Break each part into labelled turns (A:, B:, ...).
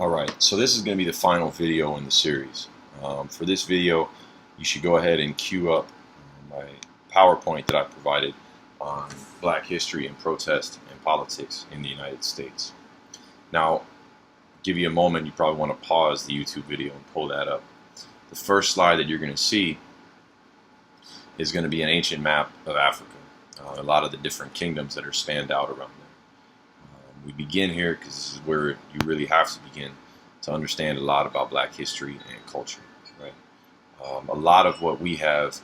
A: Alright, so this is going to be the final video in the series. For this video, you should go ahead and queue up my PowerPoint that I provided on Black history and protest and politics in the United States. Now, give you a moment, you probably want to pause the YouTube video and pull that up. The first slide that you're going to see is going to be an ancient map of Africa. A lot of the different kingdoms that are spanned out around there. We begin here because this is where you really have to begin to understand a lot about Black history and culture. Right? A lot of what we have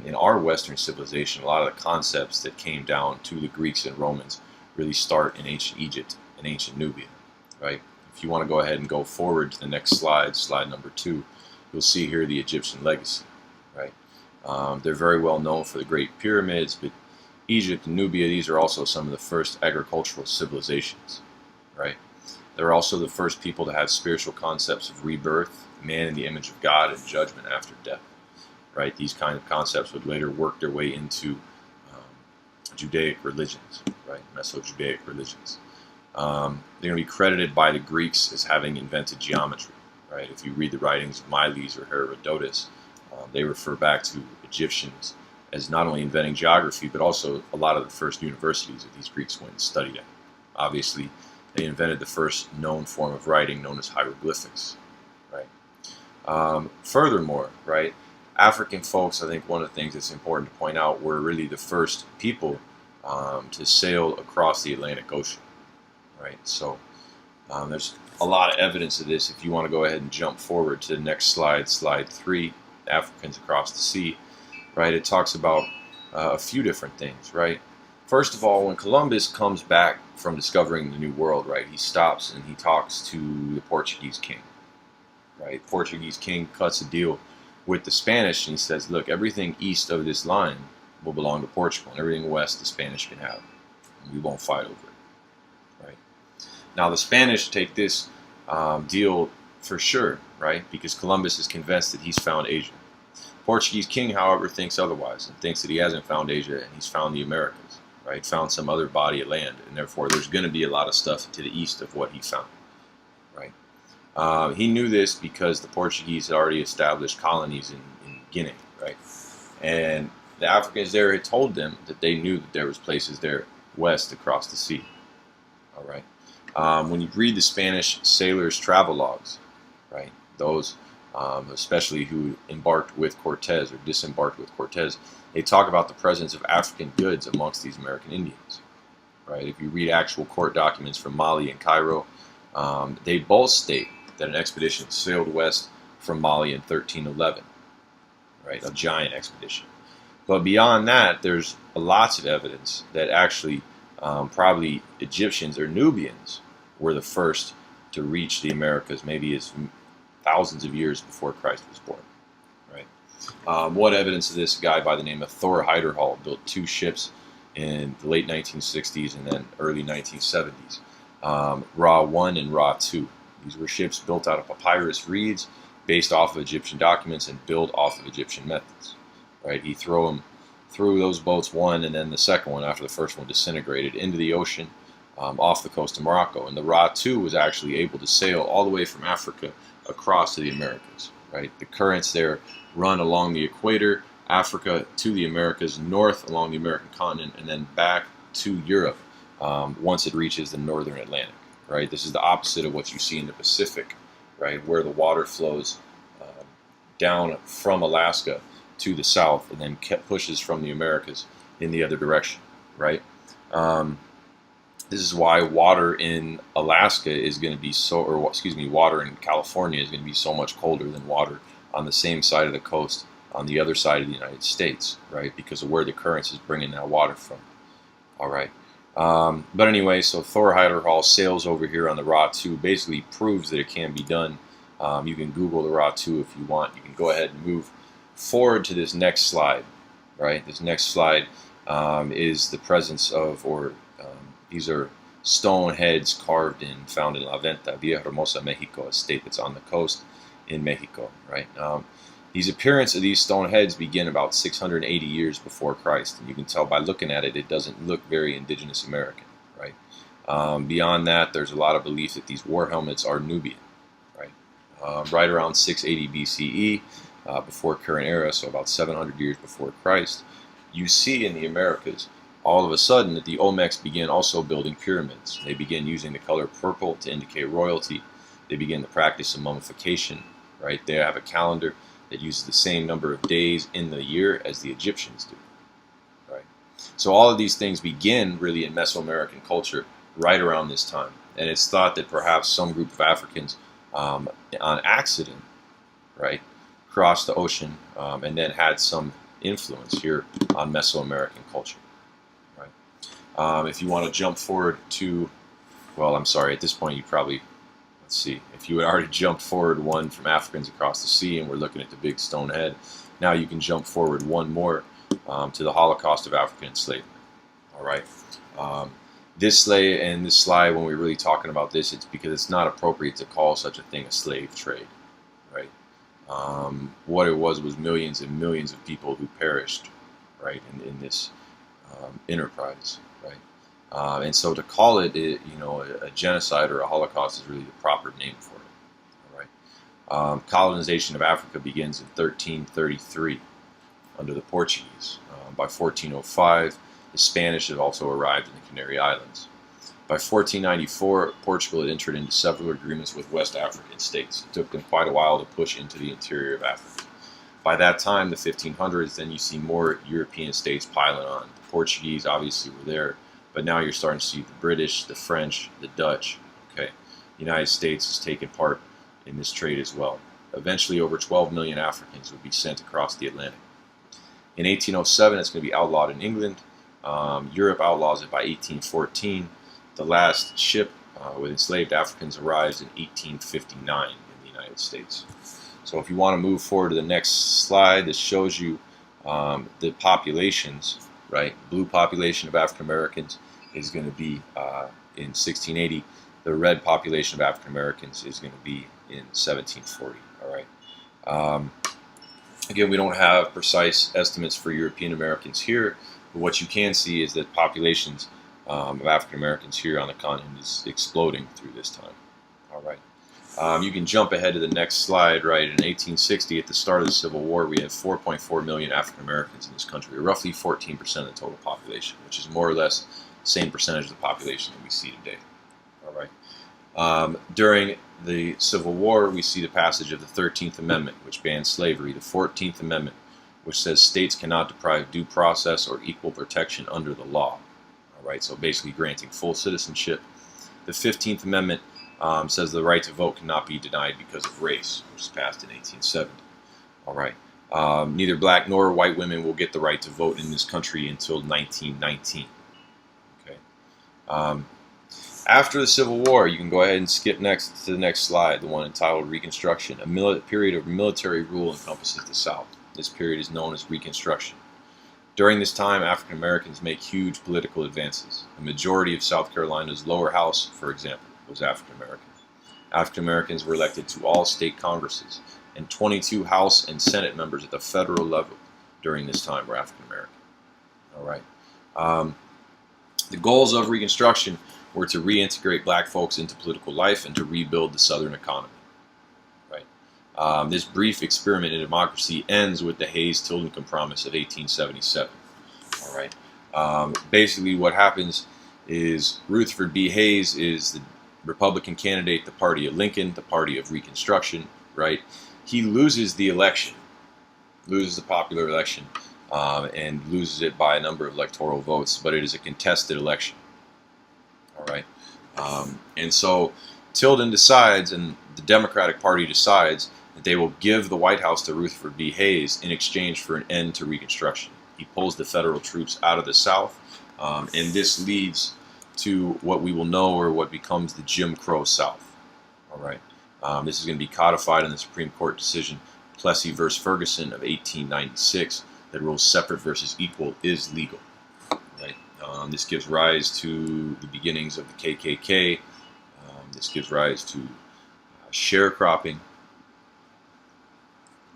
A: in our Western civilization, a lot of the concepts that came down to the Greeks and Romans really start in ancient Egypt and ancient Nubia. Right? If you want to go ahead and go forward to the next slide, slide number 2, you'll see here the Egyptian legacy. Right? They're very well known for the Great Pyramids, but Egypt and Nubia, these are also some of the first agricultural civilizations, right? They're also the first people to have spiritual concepts of rebirth, man in the image of God, and judgment after death, right? These kind of concepts would later work their way into Judaic religions, right? Meso-Judaic religions. They're going to be credited by the Greeks as having invented geometry, right? If you read the writings of Miles or Herodotus, they refer back to Egyptians as not only inventing geography, but also a lot of the first universities that these Greeks went and studied at. Obviously, they invented the first known form of writing known as hieroglyphics. Right. Furthermore, right, African folks, I think one of the things that's important to point out, were really the first people to sail across the Atlantic Ocean. Right. So there's a lot of evidence of this. If you want to go ahead and jump forward to the next slide, slide 3, Africans across the sea. Right, it talks about a few different things, right? First of all, when Columbus comes back from discovering the New World, right, he stops and he talks to the Portuguese king, right? The Portuguese king cuts a deal with the Spanish and he says, look, everything east of this line will belong to Portugal, and everything west the Spanish can have, and we won't fight over it, right? Now, the Spanish take this deal for sure, right, because Columbus is convinced that he's found Asia. Portuguese king, however, thinks otherwise and thinks that he hasn't found Asia and he's found the Americas, right? Found some other body of land, and therefore there's going to be a lot of stuff to the east of what he found, right? He knew this because the Portuguese had already established colonies in Guinea, right? And the Africans there had told them that they knew that there was places there west across the sea, all right? When you read the Spanish sailors' travel logs, right, those especially who embarked with Cortez or disembarked with Cortez, they talk about the presence of African goods amongst these American Indians. Right? If you read actual court documents from Mali and Cairo, they both state that an expedition sailed west from Mali in 1311. Right? A giant expedition. But beyond that, there's lots of evidence that actually probably Egyptians or Nubians were the first to reach the Americas, maybe as thousands of years before Christ was born. Right? What evidence of this? A guy by the name of Thor Heyerdahl built 2 ships in the late 1960s and then early 1970s. Ra 1 and Ra 2. These were ships built out of papyrus reeds based off of Egyptian documents and built off of Egyptian methods. Right? He threw those boats, one and then the second one after the first one disintegrated, into the ocean off the coast of Morocco. And the Ra 2 was actually able to sail all the way from Africa across to the Americas. Right? The currents there run along the equator, Africa to the Americas, north along the American continent, and then back to Europe once it reaches the northern Atlantic. Right? This is the opposite of what you see in the Pacific, right, where the water flows down from Alaska to the south and then pushes from the Americas in the other direction. Right? This is why water in Alaska is going to be water in California is going to be so much colder than water on the same side of the coast on the other side of the United States, right? Because of where the currents is bringing that water from. All right. But anyway, so Thor Heyerdahl sails over here on the Ra 2, basically proves that it can be done. You can Google the Ra 2 if you want. You can go ahead and move forward to this next slide, right? This next slide is the presence of, these are stone heads found in La Venta, Villahermosa, Mexico, a state that's on the coast in Mexico, right? These appearance of these stone heads begin about 680 years before Christ, and you can tell by looking at it, it doesn't look very indigenous American, right? Beyond that, there's a lot of belief that these war helmets are Nubian, right? Right around 680 BCE, before current era, so about 700 years before Christ, you see in the Americas all of a sudden that the Olmecs begin also building pyramids. They begin using the color purple to indicate royalty. They begin the practice of mummification, right? They have a calendar that uses the same number of days in the year as the Egyptians do, right? So all of these things begin really in Mesoamerican culture right around this time. And it's thought that perhaps some group of Africans on accident, right, crossed the ocean and then had some influence here on Mesoamerican culture, right? If you want to jump forward to, well, I'm sorry, at this point you probably, let's see, if you had already jumped forward one from Africans across the sea and we're looking at the big stone head, now you can jump forward one more to the Holocaust of African enslavement, all right? This slide, when we're really talking about this, it's because it's not appropriate to call such a thing a slave trade, right? What it was millions and millions of people who perished, right, in this enterprise, right? And so to call it, you know, a genocide or a Holocaust is really the proper name for it, all right? Colonization of Africa begins in 1333 under the Portuguese. By 1405, the Spanish had also arrived in the Canary Islands. By 1494, Portugal had entered into several agreements with West African states. It took them quite a while to push into the interior of Africa. By that time, the 1500s, then you see more European states piling on. The Portuguese obviously were there, but now you're starting to see the British, the French, the Dutch. Okay, the United States has taken part in this trade as well. Eventually, over 12 million Africans would be sent across the Atlantic. In 1807, it's going to be outlawed in England. Europe outlaws it by 1814. The last ship with enslaved Africans arrives in 1859 in the United States. So if you want to move forward to the next slide, this shows you the populations, right? Blue population of African Americans is going to be in 1680. The red population of African Americans is going to be in 1740, all right? Again, we don't have precise estimates for European Americans here, but what you can see is that populations of African Americans here on the continent is exploding through this time. All right. You can jump ahead to the next slide, right? In 1860, at the start of the Civil War, we had 4.4 million African Americans in this country, or roughly 14% of the total population, which is more or less the same percentage of the population that we see today. All right. During the Civil War, we see the passage of the 13th Amendment, which bans slavery, the 14th Amendment, which says states cannot deprive due process or equal protection under the law. All right, so basically granting full citizenship. The 15th Amendment says the right to vote cannot be denied because of race, which was passed in 1870. All right, neither black nor white women will get the right to vote in this country until 1919. Okay. After the Civil War, you can go ahead and skip next to the next slide, the one entitled Reconstruction. A period of military rule encompasses the South. This period is known as Reconstruction. During this time, African Americans make huge political advances. The majority of South Carolina's lower house, for example, was African American. African Americans were elected to all state congresses, and 22 House and Senate members at the federal level during this time were African American. All right. The goals of Reconstruction were to reintegrate black folks into political life and to rebuild the Southern economy. Right. This brief experiment in democracy ends with the Hayes-Tilden Compromise of 1877. All right. Basically, what happens is Rutherford B. Hayes is the Republican candidate, the party of Lincoln, the party of Reconstruction. Right. He loses the election, loses the popular election, and loses it by a number of electoral votes. But it is a contested election. All right, and so Tilden decides, and the Democratic Party decides, that they will give the White House to Rutherford B. Hayes in exchange for an end to Reconstruction. He pulls the federal troops out of the South, and this leads to what we will know, or what becomes the Jim Crow South. All right, this is going to be codified in the Supreme Court decision Plessy v. Ferguson of 1896 that rules separate versus equal is legal. Right. This gives rise to the beginnings of the KKK. This gives rise to sharecropping,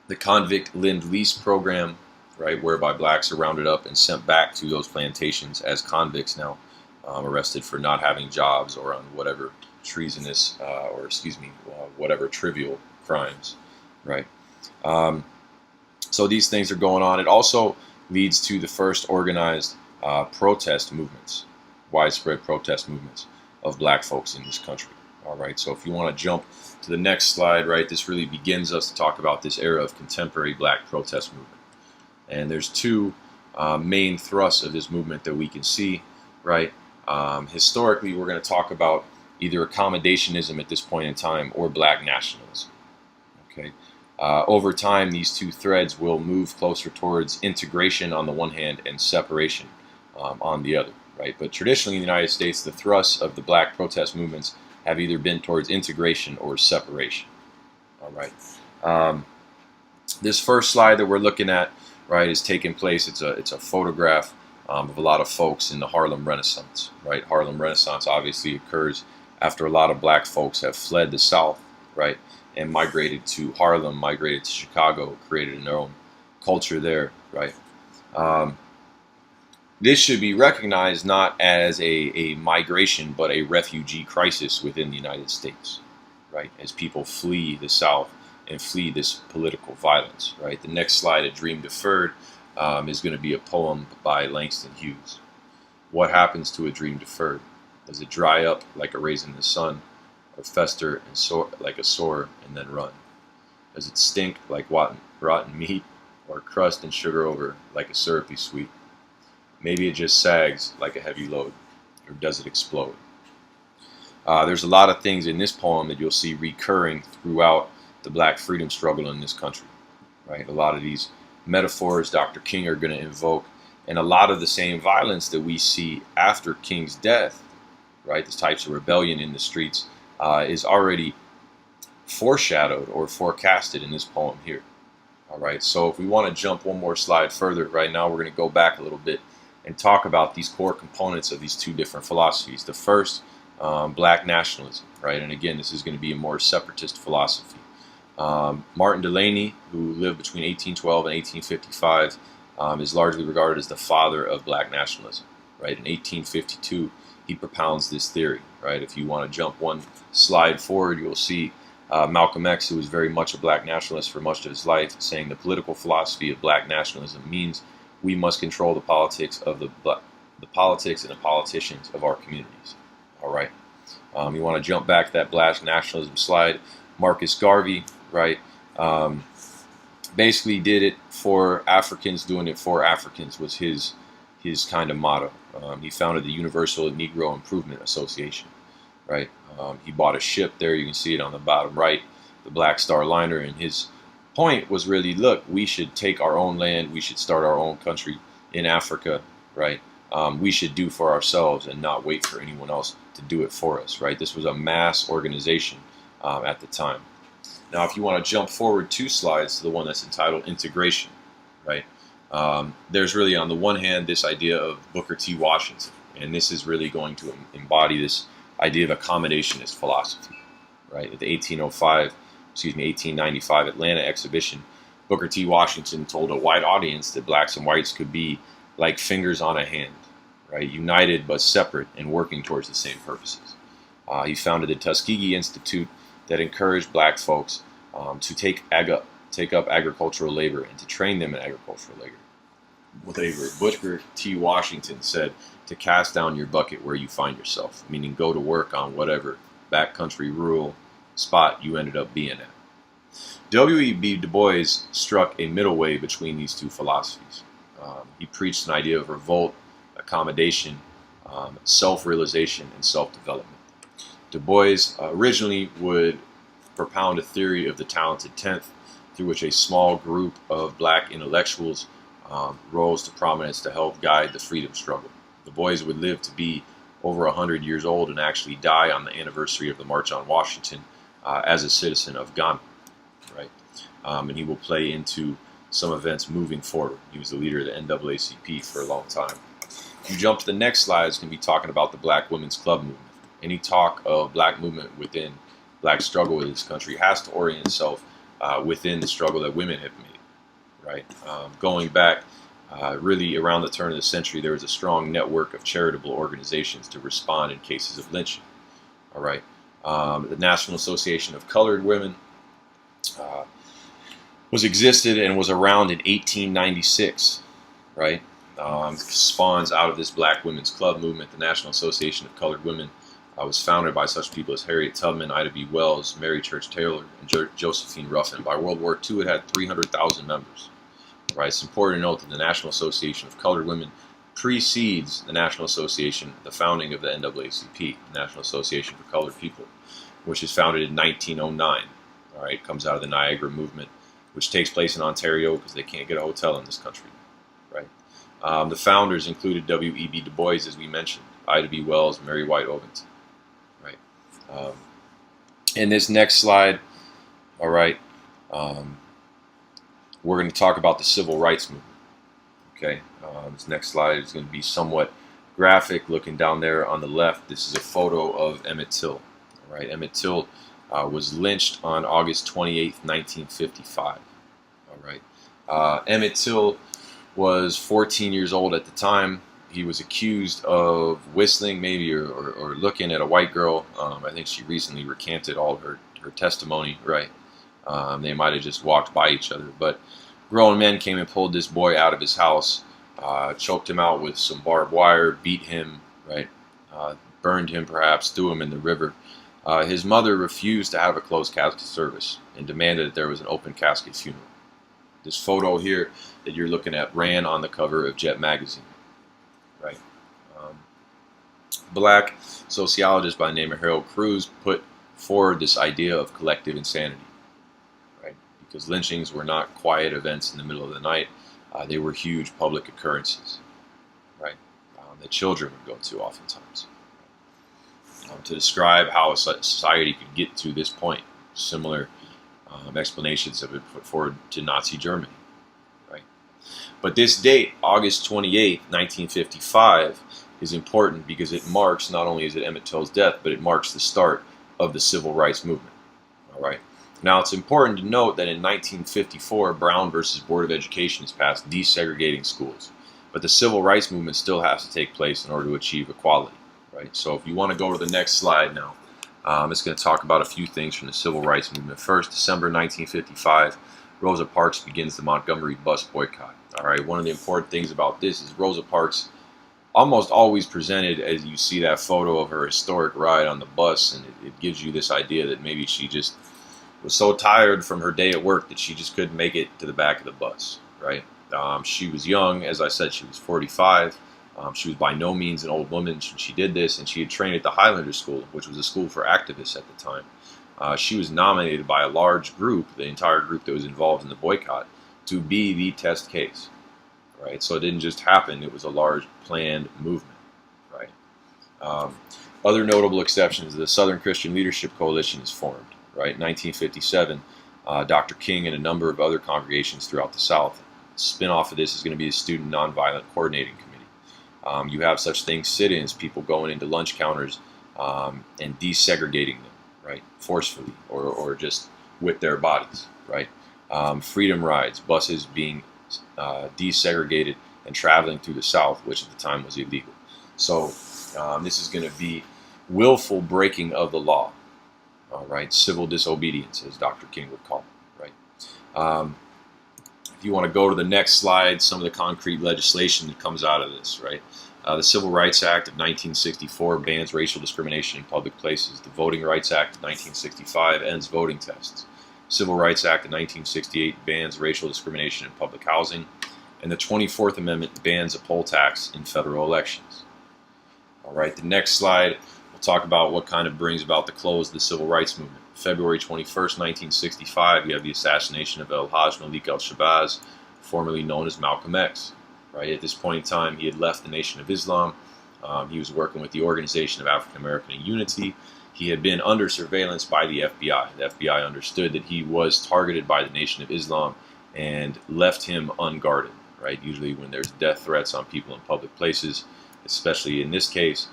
A: the convict Lend-Lease program, right, whereby blacks are rounded up and sent back to those plantations as convicts now, arrested for not having jobs or on whatever treasonous whatever trivial crimes, right? So these things are going on. It also leads to the first organized protest movements, widespread protest movements of black folks in this country. All right, so if you want to jump to the next slide, right, this really begins us to talk about this era of contemporary black protest movement. And there's two main thrusts of this movement that we can see, right? Historically, we're going to talk about either accommodationism at this point in time or black nationalism. Okay. Over time, these two threads will move closer towards integration on the one hand and separation on the other, right? But traditionally in the United States, the thrusts of the black protest movements have either been towards integration or separation. All right. This first slide that we're looking at, right, is taking place. It's a photograph of a lot of folks in the Harlem Renaissance, right? Harlem Renaissance obviously occurs after a lot of black folks have fled the South, right, and migrated to Harlem, migrated to Chicago, created their own culture there, right? This should be recognized not as a migration, but a refugee crisis within the United States, right? As people flee the South and flee this political violence, right? The next slide, A Dream Deferred, is going to be a poem by Langston Hughes. What happens to a dream deferred? Does it dry up like a raisin in the sun, or fester and soar like a sore and then run? Does it stink like rotten meat, or crust and sugar over like a syrupy sweet? Maybe it just sags like a heavy load, or does it explode? There's a lot of things in this poem that you'll see recurring throughout the black freedom struggle in this country, right? A lot of these metaphors Dr. King are going to invoke, and a lot of the same violence that we see after King's death, right? The types of rebellion in the streets is already foreshadowed or forecasted in this poem here. All right, so if we want to jump one more slide further, right now we're going to go back a little bit and talk about these core components of these two different philosophies. The first, black nationalism, right? And again, this is going to be a more separatist philosophy. Martin Delany, who lived between 1812 and 1855, is largely regarded as the father of black nationalism, right? In 1852, he propounds this theory, right? If you want to jump one slide forward, you'll see Malcolm X, who was very much a black nationalist for much of his life, saying the political philosophy of black nationalism means we must control the politics of the politics and the politicians of our communities. All right. You want to jump back to that black nationalism slide. Marcus Garvey, right, basically did it for Africans, doing it for Africans was his kind of motto. He founded the Universal Negro Improvement Association, right? He bought a ship there. You can see it on the bottom right, the Black Star liner, and his point was really, look, we should take our own land, we should start our own country in Africa, right? We should do for ourselves and not wait for anyone else to do it for us, right? This was a mass organization at the time. Now, if you want to jump forward 2 slides to the one that's entitled Integration, right? There's really, on the one hand, this idea of Booker T. Washington, and this is really going to embody this idea of accommodationist philosophy, right? At the 1895 Atlanta exhibition, Booker T. Washington told a white audience that blacks and whites could be like fingers on a hand, right? United but separate and working towards the same purposes. He founded the Tuskegee Institute that encouraged black folks to take up agricultural labor and to train them in agricultural labor. Booker T. Washington said to cast down your bucket where you find yourself, meaning go to work on whatever backcountry rural spot you ended up being at. W.E.B. Du Bois struck a middle way between these two philosophies. He preached an idea of revolt, accommodation, self-realization, and self-development. Du Bois originally would propound a theory of the talented tenth, through which a small group of black intellectuals rose to prominence to help guide the freedom struggle. Du Bois would live to be over 100 years old and actually die on the anniversary of the March on Washington as a citizen of Ghana, right? And he will play into some events moving forward. He was the leader of the NAACP for a long time. If you jump to the next slide, it's going to be talking about the Black Women's Club movement. Any talk of black movement within black struggle in this country has to orient itself within the struggle that women have made, right? Going back Really, around the turn of the century, there was a strong network of charitable organizations to respond in cases of lynching. All right, the National Association of Colored Women was existed and was around in 1896. Right, spawns out of this Black Women's Club movement. The National Association of Colored Women was founded by such people as Harriet Tubman, Ida B. Wells, Mary Church Taylor, and Josephine Ruffin. By World War II, it had 300,000 members. Right, it's important to note that the National Association of Colored Women precedes the National Association, the founding of the NAACP, the National Association for Colored People, which is founded in 1909. All right, comes out of the Niagara movement, which takes place in Ontario because they can't get a hotel in this country. Right, the founders included W.E.B. Du Bois, as we mentioned, Ida B. Wells, Mary White Ovington. Right, in this next slide, all right. We're going to talk about the civil rights movement. Okay, this next slide is going to be somewhat graphic. Looking down there on the left, this is a photo of Emmett Till. All right, Emmett Till was lynched on August 28th, 1955. All right, Emmett Till was 14 years old at the time. He was accused of whistling, maybe, or looking at a white girl. I think she recently recanted all of her testimony. Right. They might have just walked by each other, but grown men came and pulled this boy out of his house, choked him out with some barbed wire, beat him, right, burned him perhaps, threw him in the river. His mother refused to have a closed casket service and demanded that there was an open casket funeral. This photo here that you're looking at ran on the cover of Jet magazine. Right. Black sociologist by the name of Harold Cruz put forward this idea of collective insanity. Because lynchings were not quiet events in the middle of the night. They were huge public occurrences, right? That children would go to oftentimes. To describe how a society could get to this point, similar explanations have been put forward to Nazi Germany, right? But this date, August 28, 1955, is important because it marks, not only is it Emmett Till's death, but it marks the start of the civil rights movement, all right? Now, it's important to note that in 1954, Brown versus Board of Education is passed desegregating schools. But the civil rights movement still has to take place in order to achieve equality. Right? So if you want to go to the next slide now, it's going to talk about a few things from the civil rights movement. First, December 1955, Rosa Parks begins the Montgomery bus boycott. All right, one of the important things about this is Rosa Parks almost always presented as you see that photo of her historic ride on the bus, and it gives you this idea that maybe she just was so tired from her day at work that she just couldn't make it to the back of the bus, right? She was young, as I said, she was 45. She was by no means an old woman. She did this, and she had trained at the Highlander School, which was a school for activists at the time. She was nominated by a large group, the entire group that was involved in the boycott, to be the test case, right? So it didn't just happen. It was a large planned movement, right? Other notable exceptions, the Southern Christian Leadership Coalition is formed. Right, 1957, Dr. King and a number of other congregations throughout the South. Spin-off of this is going to be the Student Nonviolent Coordinating Committee. You have such things, sit-ins, people going into lunch counters and desegregating them, right, forcefully or just with their bodies, right. Freedom rides, buses being desegregated and traveling through the South, which at the time was illegal. So this is going to be willful breaking of the law. All right, civil disobedience, as Dr. King would call it, right? If you want to go to the next slide, some of the concrete legislation that comes out of this, right? The Civil Rights Act of 1964 bans racial discrimination in public places. The Voting Rights Act of 1965 ends voting tests. Civil Rights Act of 1968 bans racial discrimination in public housing. And the 24th Amendment bans a poll tax in federal elections. All right, the next slide, we'll talk about what kind of brings about the close of the civil rights movement. February 21st, 1965, you have the assassination of El-Hajj Malik al-Shabazz, formerly known as Malcolm X. Right, at this point in time, he had left the Nation of Islam. He was working with the Organization of African American Unity. He had been under surveillance by the FBI. The FBI understood that he was targeted by the Nation of Islam and left him unguarded. Right, usually when there's death threats on people in public places, especially in this case,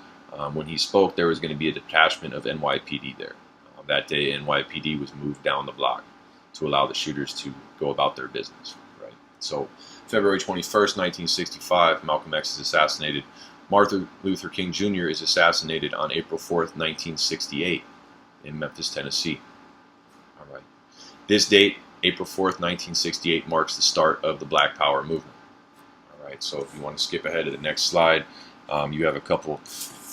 A: when he spoke, there was going to be a detachment of NYPD there. That day, NYPD was moved down the block to allow the shooters to go about their business. Right, So February 21st, 1965, Malcolm X is assassinated. Martin Luther King Jr. is assassinated on April 4th, 1968 in Memphis, Tennessee. All right. This date, April 4th, 1968, marks the start of the Black Power movement. All right. So if you want to skip ahead to the next slide, you have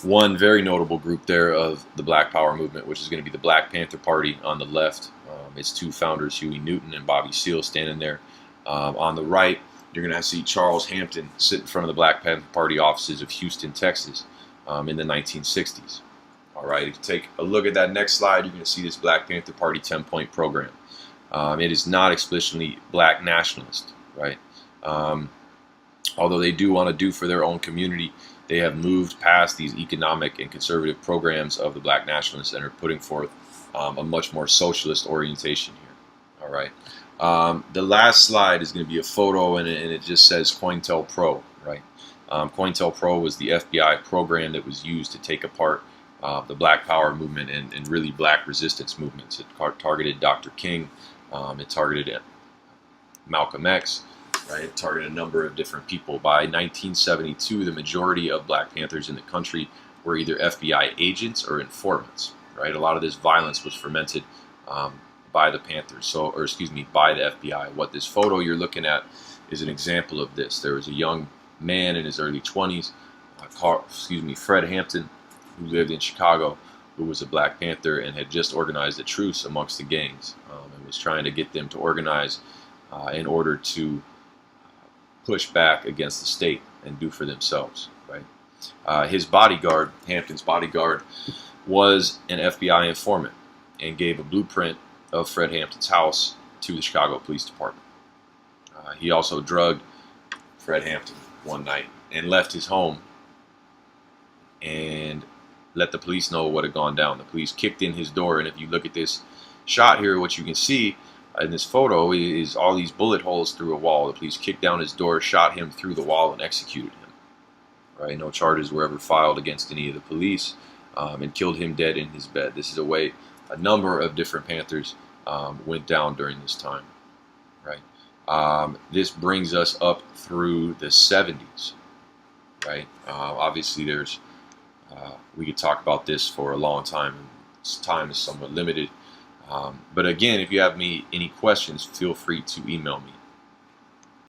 A: one very notable group there of the Black Power movement, which is going to be the Black Panther Party on the left. Its two founders, Huey Newton and Bobby Seale, standing there. On the right, you're going to see Charles Hampton sit in front of the Black Panther Party offices of Houston, Texas, in the 1960s. All right, if you take a look at that next slide, you're going to see this Black Panther Party 10-point program. It is not explicitly black nationalist, right? Although they do want to do for their own community, they have moved past these economic and conservative programs of the black nationalists and are putting forth a much more socialist orientation here. All right. The last slide is going to be a photo, and it just says COINTELPRO, right? COINTELPRO was the FBI program that was used to take apart the Black Power movement and really black resistance movements. It targeted Dr. King, it targeted Malcolm X, right? It targeted a number of different people. By 1972, the majority of Black Panthers in the country were either FBI agents or informants, right? A lot of this violence was fomented by the Panthers, by the FBI. What this photo you're looking at is an example of this. There was a young man in his early 20s, Fred Hampton, who lived in Chicago, who was a Black Panther and had just organized a truce amongst the gangs and was trying to get them to organize in order to push back against the state and do for themselves, right? His bodyguard, Hampton's bodyguard, was an FBI informant and gave a blueprint of Fred Hampton's house to the Chicago Police Department. He also drugged Fred Hampton one night and left his home and let the police know what had gone down. The police kicked in his door, and if you look at this shot here, what you can see in this photo is all these bullet holes through a wall. The police kicked down his door, shot him through the wall, and executed him. Right? No charges were ever filed against any of the police, and killed him dead in his bed. This is a way a number of different Panthers went down during this time. Right? This brings us up through the 70s. Right? Obviously, we could talk about this for a long time. Time is somewhat limited. But again, if you have any questions, feel free to email me.